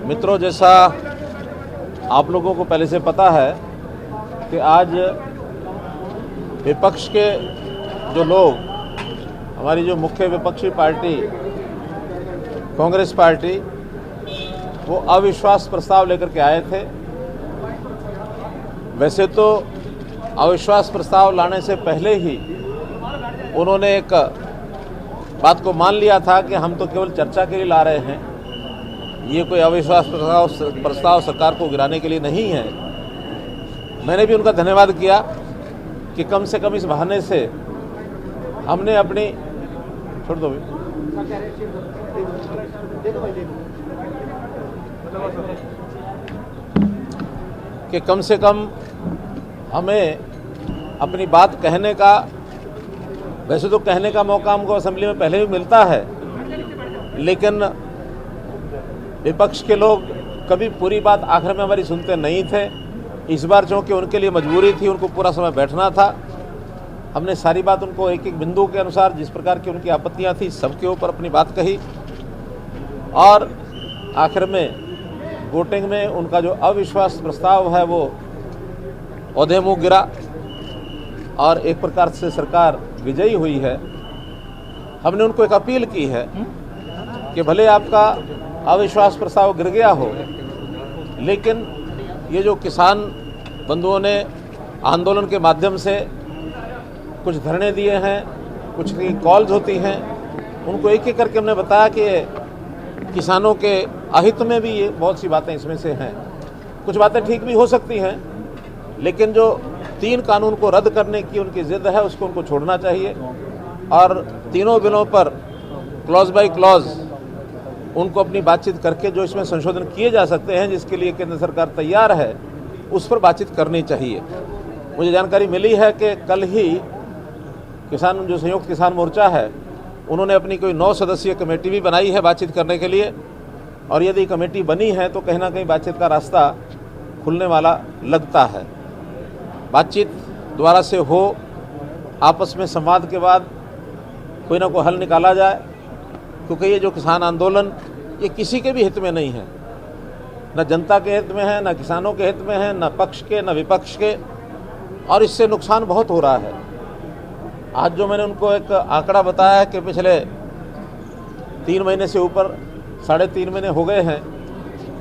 मित्रों, जैसा आप लोगों को पहले से पता है कि आज विपक्ष के जो लोग, हमारी जो मुख्य विपक्षी पार्टी कांग्रेस पार्टी, वो अविश्वास प्रस्ताव लेकर के आए थे। वैसे तो अविश्वास प्रस्ताव लाने से पहले ही उन्होंने एक बात को मान लिया था कि हम तो केवल चर्चा के लिए ला रहे हैं, ये कोई अविश्वास प्रस्ताव सरकार को गिराने के लिए नहीं है। मैंने भी उनका धन्यवाद किया कि कम से कम इस बहाने से हमने अपनी छोड़ दो कि कम से कम हमें अपनी बात कहने का, वैसे तो कहने का मौका हमको असेंबली में पहले भी मिलता है, लेकिन विपक्ष के लोग कभी पूरी बात आखिर में हमारी सुनते नहीं थे। इस बार चूँकि उनके लिए मजबूरी थी, उनको पूरा समय बैठना था, हमने सारी बात उनको एक एक बिंदु के अनुसार जिस प्रकार की उनकी आपत्तियां थी सबके ऊपर अपनी बात कही, और आखिर में वोटिंग में उनका जो अविश्वास प्रस्ताव है वो औधे मुँह गिरा और एक प्रकार से सरकार विजयी हुई है। हमने उनको एक अपील की है कि भले आपका अविश्वास प्रस्ताव गिर गया हो, लेकिन ये जो किसान बंधुओं ने आंदोलन के माध्यम से कुछ धरने दिए हैं, कुछ की कॉल्स होती हैं, उनको एक एक करके हमने बताया कि किसानों के अहित में भी ये बहुत सी बातें इसमें से हैं। कुछ बातें ठीक भी हो सकती हैं, लेकिन जो 3 कानून को रद्द करने की उनकी जिद है उसको उनको छोड़ना चाहिए, और तीनों बिलों पर क्लॉज बाय क्लॉज उनको अपनी बातचीत करके जो इसमें संशोधन किए जा सकते हैं, जिसके लिए केंद्र सरकार तैयार है, उस पर बातचीत करनी चाहिए। मुझे जानकारी मिली है कि कल ही किसान जो संयुक्त किसान मोर्चा है, उन्होंने अपनी कोई 9 सदस्यीय कमेटी भी बनाई है बातचीत करने के लिए, और यदि कमेटी बनी है तो कहीं ना कहीं बातचीत का रास्ता खुलने वाला लगता है। बातचीत दोबारा से हो, आपस में संवाद के बाद कोई ना कोई हल निकाला जाए, क्योंकि ये जो किसान आंदोलन ये किसी के भी हित में नहीं है, न जनता के हित में है, न किसानों के हित में है, न पक्ष के न विपक्ष के, और इससे नुकसान बहुत हो रहा है। आज जो मैंने उनको एक आंकड़ा बताया है कि पिछले 3 महीने से ऊपर 3.5 महीने हो गए हैं,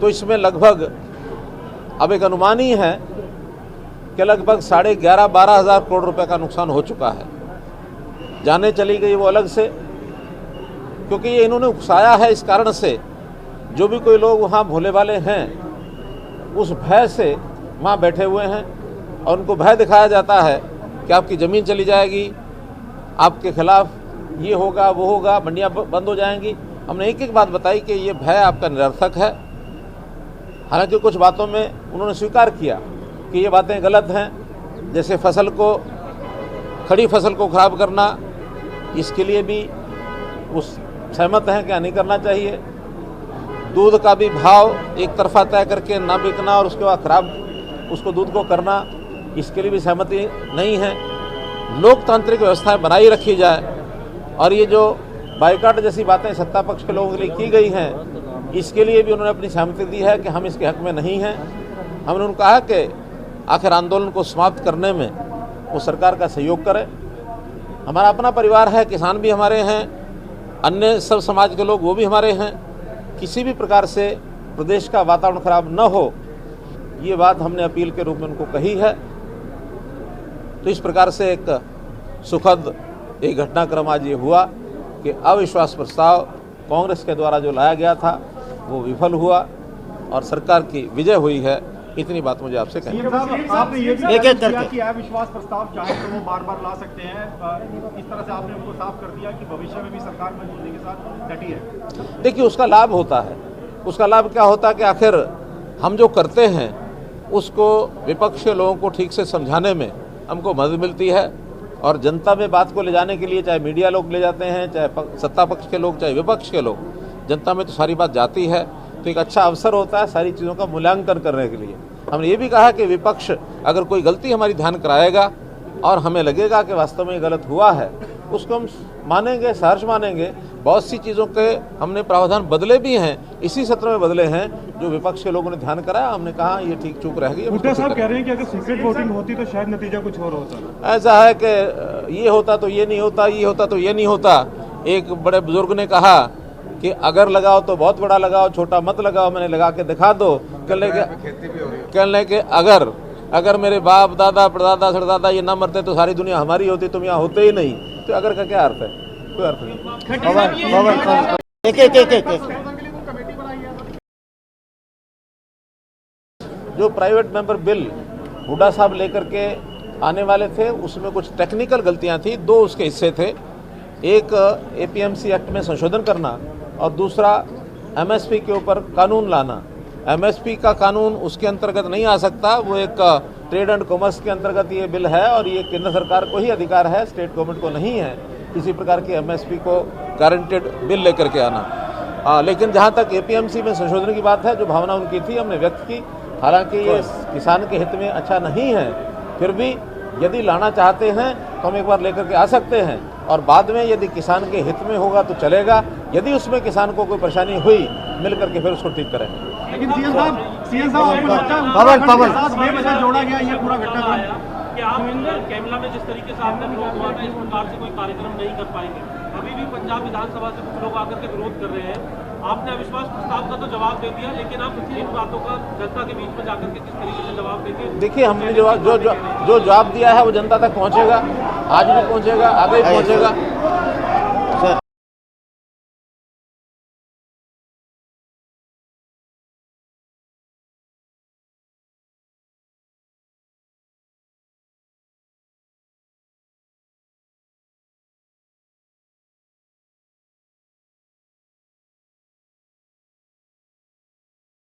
तो इसमें लगभग अब एक अनुमान ही है कि लगभग 11,500-12 हज़ार करोड़ रुपए का नुकसान हो चुका है। जाने चली गई वो अलग से, क्योंकि ये इन्होंने उकसाया है इस कारण से, जो भी कोई लोग वहाँ भोले भाले हैं उस भय से वहाँ बैठे हुए हैं, और उनको भय दिखाया जाता है कि आपकी ज़मीन चली जाएगी, आपके खिलाफ ये होगा वो होगा, मंडियाँ बंद हो जाएंगी। हमने एक एक बात बताई कि ये भय आपका निरर्थक है। हालांकि कुछ बातों में उन्होंने स्वीकार किया कि ये बातें गलत हैं, जैसे फसल को, खड़ी फसल को ख़राब करना, इसके लिए भी उस सहमत हैं क्या नहीं करना चाहिए। दूध का भी भाव एक तरफा तय करके ना बिकना और उसके बाद खराब उसको दूध को करना, इसके लिए भी सहमति नहीं है। लोकतांत्रिक व्यवस्थाएं बनाई रखी जाए, और ये जो बाइकाट जैसी बातें सत्ता पक्ष के लोगों के लिए की गई हैं, इसके लिए भी उन्होंने अपनी सहमति दी है कि हम इसके हक में नहीं हैं। हमने उनको कहा कि आखिर आंदोलन को समाप्त करने में वो सरकार का सहयोग करें। हमारा अपना परिवार है, किसान भी हमारे हैं, अन्य सब समाज के लोग वो भी हमारे हैं। किसी भी प्रकार से प्रदेश का वातावरण खराब न हो, ये बात हमने अपील के रूप में उनको कही है। तो इस प्रकार से एक सुखद एक घटनाक्रम आज ये हुआ कि अविश्वास प्रस्ताव कांग्रेस के द्वारा जो लाया गया था वो विफल हुआ और सरकार की विजय हुई है। इतनी बात मुझे आपसे कहनी है। आपने ये भी किया कि अविश्वास प्रस्ताव चाहे तो वो बार बार ला सकते हैं, इस तरह से आपने उनको साफ कर दिया कि भविष्य में भी सरकार मजबूती के साथ डटी है। देखिए, उसका लाभ होता है। उसका लाभ क्या होता है कि आखिर हम जो करते हैं उसको विपक्ष के लोगों को ठीक से समझाने में हमको मदद मिलती है, और जनता में बात को ले जाने के लिए चाहे मीडिया लोग ले जाते हैं, चाहे सत्ता पक्ष के लोग, चाहे विपक्ष के लोग, जनता में तो सारी बात जाती है। तो एक अच्छा अवसर होता है सारी चीज़ों का मूल्यांकन करने के लिए। हमने ये भी कहा कि विपक्ष अगर कोई गलती हमारी ध्यान कराएगा और हमें लगेगा कि वास्तव में ये गलत हुआ है, उसको हम मानेंगे, सहर्ष मानेंगे। बहुत सी चीज़ों के हमने प्रावधान बदले भी हैं, इसी सत्र में बदले हैं, जो विपक्ष के लोगों ने ध्यान कराया। हमने कहा ये ठीक चूक रह गई। हुड्डा साहब कह रहे हैं कि अगर सीक्रेट वोटिंग होती तो शायद नतीजा कुछ और होता। ऐसा है कि ये होता तो ये नहीं होता, ये होता तो ये नहीं होता। एक बड़े बुजुर्ग ने कहा कि अगर लगाओ तो बहुत बड़ा लगाओ, छोटा मत लगाओ। मैंने लगा के दिखा दो। कहने के अगर मेरे बाप दादा परदादा सरदादा ये ना मरते तो सारी दुनिया हमारी होती, तुम यहाँ होते ही नहीं। तो अगर का क्या अर्थ है? कोई अर्थ नहीं। जो प्राइवेट मेंबर बिल हुड्डा साहब लेकर के आने वाले थे, उसमें कुछ टेक्निकल गलतियां थी। दो उसके हिस्से थे, एक एपीएमसी एक्ट में संशोधन करना और दूसरा एमएसपी के ऊपर कानून लाना। एमएसपी का कानून उसके अंतर्गत नहीं आ सकता, वो एक ट्रेड एंड कॉमर्स के अंतर्गत ये बिल है और ये केंद्र सरकार को ही अधिकार है, स्टेट गवर्नमेंट को नहीं है किसी प्रकार की एमएसपी को गारंटेड बिल लेकर के आना। लेकिन जहाँ तक एपीएमसी में संशोधन की बात है, जो भावना उनकी थी हमने व्यक्त की। हालांकि ये किसान के हित में अच्छा नहीं है, फिर भी यदि लाना चाहते हैं तो हम एक बार लेकर के आ सकते हैं और बाद में यदि किसान के हित में होगा तो चलेगा। यदि उसमें किसान को कोई परेशानी हुई, मिल करके फिर उसको ठीक करेंगे। लेकिन सीएम साहब आपको लगता है साथ बेवजह जोड़ा गया ये पूरा घटनाक्रम कि आप कैमला में जिस तरीके से आपने विरोध हुआ था, इस प्रकार से कोई कार्यक्रम नहीं कर पाएंगे? अभी भी पंजाब विधानसभा से कुछ लोग आकर के विरोध कर रहे हैं। आपने अविश्वास प्रस्ताव का तो जवाब दे दिया, लेकिन आप इन बातों का जनता के बीच में जाकर के किस तरीके से जवाब देंगे? देखिए, हमने जो जवाब दिया है वो जनता तक पहुंचेगा, आज भी पहुंचेगा, आगे भी पहुंचेगा।